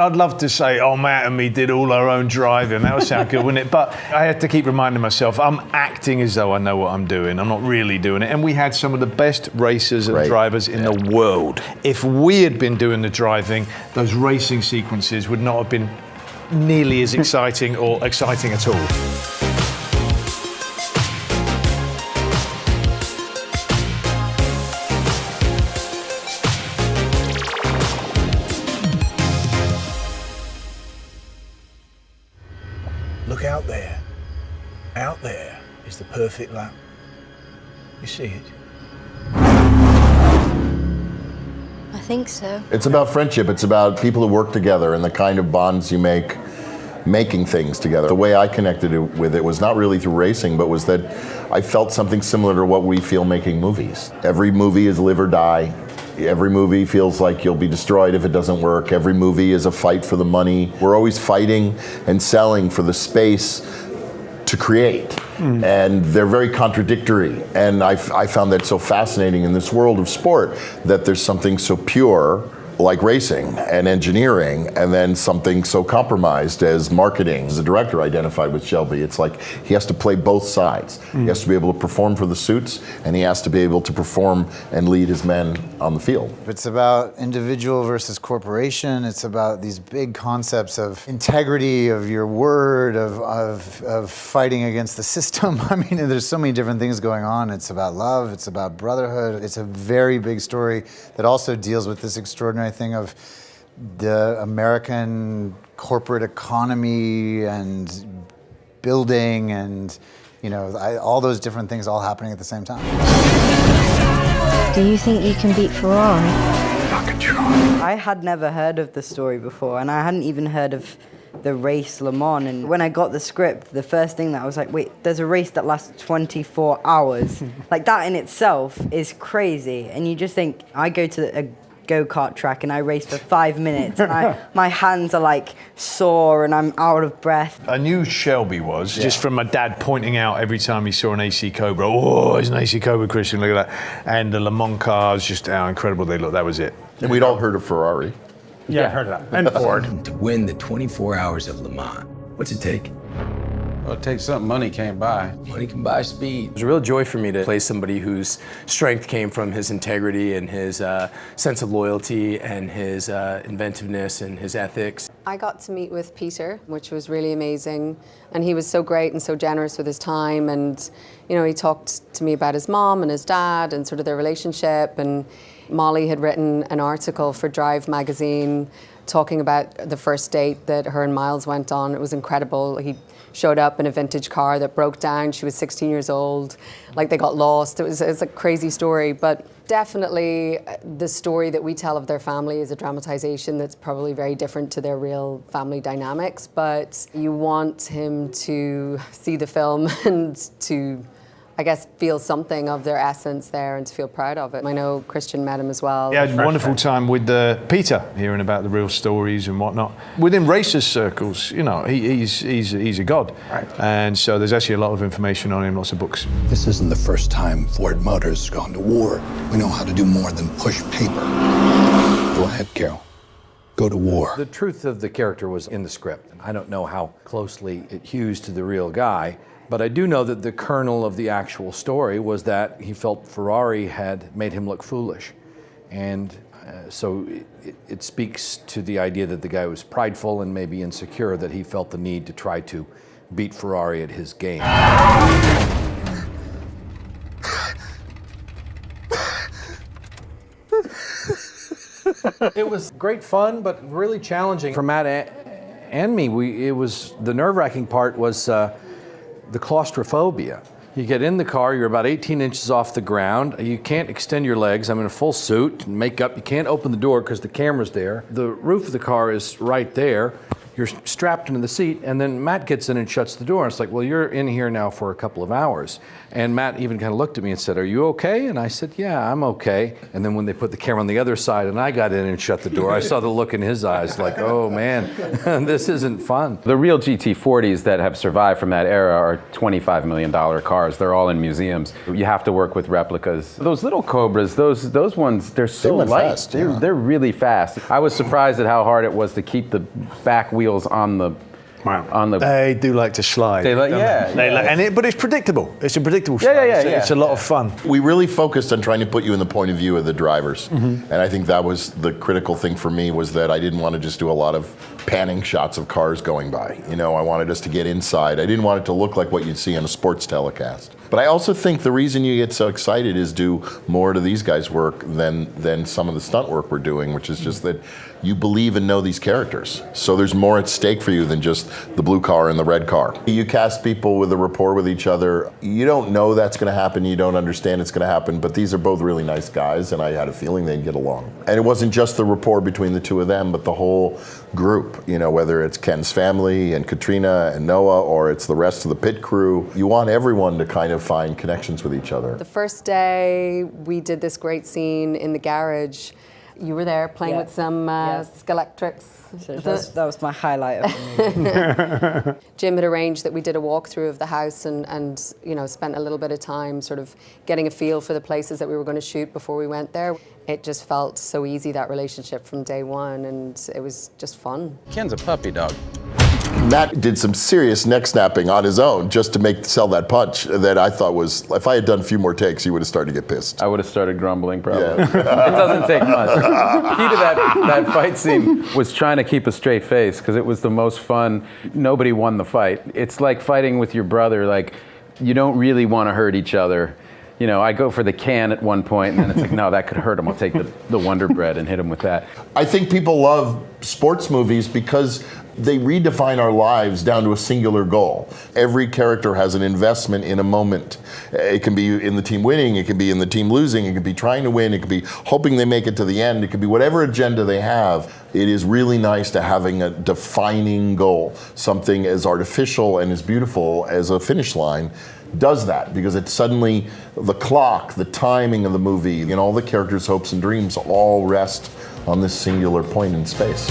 I'd love to say, oh, Matt and me did all our own driving. That would sound good, wouldn't it? But I had to keep reminding myself, I'm acting as though I know what I'm doing. I'm not really doing it. And we had some of the best racers and drivers in the world. If we had been doing the driving, those racing sequences would not have been nearly as exciting or exciting at all. Look out there. Out there is the perfect lap. You see it? I think so. It's about friendship. It's about people who work together and the kind of bonds you make making things together. The way I connected with it was not really through racing, but was that I felt something similar to what we feel making movies. Every movie is live or die. Every movie feels like you'll be destroyed if it doesn't work. Every movie is a fight for the money. We're always fighting and selling for the space to create. And they're very contradictory. And I found that so fascinating in this world of sport, that there's something so pure like racing and engineering, and then something so compromised as marketing. As a director identified with Shelby, it's like he has to play both sides. He has to be able to perform for the suits, and he has to be able to perform and lead his men on the field. It's about individual versus corporation. It's about these big concepts of integrity, of your word, of fighting against the system. I mean, there's so many different things going on. It's about love, it's about brotherhood. It's a very big story that also deals with this extraordinary thing of the American corporate economy and building and, you know, all those different things all happening at the same time. Do you think you can beat Ferrari? I can try. I had never heard of the story before, and I hadn't even heard of the race Le Mans. And when I got the script, the first thing that I was like, wait, there's a race that lasts 24 hours. Like, that in itself is crazy. And you just think, I go to a go-kart track and I race for 5 minutes and my hands are like sore and I'm out of breath. I knew Shelby was, just from my dad pointing out every time he saw an AC Cobra, oh, it's an AC Cobra, Christian, look at that. And the Le Mans cars, just how incredible they look, that was it. And we'd all heard of Ferrari. Yeah, I've heard of that. And Ford. To win the 24 hours of Le Mans, what's it take? Well, it takes something money can't buy. Money can buy speed. It was a real joy for me to play somebody whose strength came from his integrity and his sense of loyalty and his inventiveness and his ethics. I got to meet with Peter, which was really amazing. And he was so great and so generous with his time. And, you know, he talked to me about his mom and his dad and sort of their relationship. And Molly had written an article for Drive magazine talking about the first date that her and Miles went on. It was incredible. He showed up in a vintage car that broke down. She was 16 years old. Like, they got lost. It was a crazy story. But definitely the story that we tell of their family is a dramatization that's probably very different to their real family dynamics. But you want him to see the film and to, I guess, feel something of their essence there and to feel proud of it. I know Christian met him as well. Yeah, I had a wonderful time with Peter, hearing about the real stories and whatnot. Within racers circles, you know, he's a god. Right. And so there's actually a lot of information on him, lots of books. This isn't the first time Ford Motors has gone to war. We know how to do more than push paper. Go ahead, Carol. Go to war. The truth of the character was in the script. I don't know how closely it hews to the real guy, but I do know that the kernel of the actual story was that he felt Ferrari had made him look foolish. And so it speaks to the idea that the guy was prideful and maybe insecure, that he felt the need to try to beat Ferrari at his game. It was great fun, but really challenging for Matt and me. It was the nerve-wracking part was the claustrophobia. You get in the car, you're about 18 inches off the ground. You can't extend your legs. I'm in a full suit and makeup. You can't open the door because the camera's there. The roof of the car is right there. you're strapped into the seat, and then Matt gets in and shuts the door. And it's like, well, you're in here now for a couple of hours. And Matt even kind of looked at me and said, are you okay? And I said, yeah, I'm okay. And then when they put the camera on the other side and I got in and shut the door, I saw the look in his eyes like, oh man, this isn't fun. The real GT40s that have survived from that era are $25 million cars. They're all in museums. You have to work with replicas. Those little Cobras, those ones, they're so light. Fast, yeah. They're really fast. I was surprised at how hard it was to keep the back wheels on the. They do like to slide. They like, yeah. But it's predictable. It's a predictable slide. It's a lot of fun. We really focused on trying to put you in the point of view of the drivers. And I think that was the critical thing for me, was that I didn't want to just do a lot of panning shots of cars going by. You know, I wanted us to get inside. I didn't want it to look like what you'd see on a sports telecast. But I also think the reason you get so excited is do more to these guys' work than some of the stunt work we're doing, which is just that you believe and know these characters. So there's more at stake for you than just the blue car and the red car. You cast people with a rapport with each other. You don't know that's going to happen. You don't understand it's going to happen. But these are both really nice guys, and I had a feeling they'd get along. And it wasn't just the rapport between the two of them, but the whole group. You know, whether it's Ken's family and Katrina and Noah, or it's the rest of the pit crew. You want everyone to kind of find connections with each other. The first day, we did this great scene in the garage. You were there playing with some Skelectrics. So that was my highlight of the movie. Jim had arranged that we did a walkthrough of the house and you know, spent a little bit of time sort of getting a feel for the places that we were going to shoot before we went there. It just felt so easy, that relationship from day one, and it was just fun. Ken's a puppy dog. Matt did some serious neck snapping on his own just to sell that punch that I thought was, if I had done a few more takes, he would have started to get pissed. I would have started grumbling probably. Yeah. It doesn't take much. The key to that fight scene was trying to keep a straight face, because it was the most fun. Nobody won the fight. It's like fighting with your brother. Like, you don't really want to hurt each other. You know, I go for the can at one point, and then it's like, no, that could hurt him. I'll take the Wonder Bread and hit him with that. I think people love sports movies because they redefine our lives down to a singular goal. Every character has an investment in a moment. It can be in the team winning, it can be in the team losing, it can be trying to win, it can be hoping they make it to the end, it could be whatever agenda they have. It is really nice to having a defining goal, something as artificial and as beautiful as a finish line does that, because it's suddenly the clock, the timing of the movie, and all the characters' hopes and dreams all rest on this singular point in space.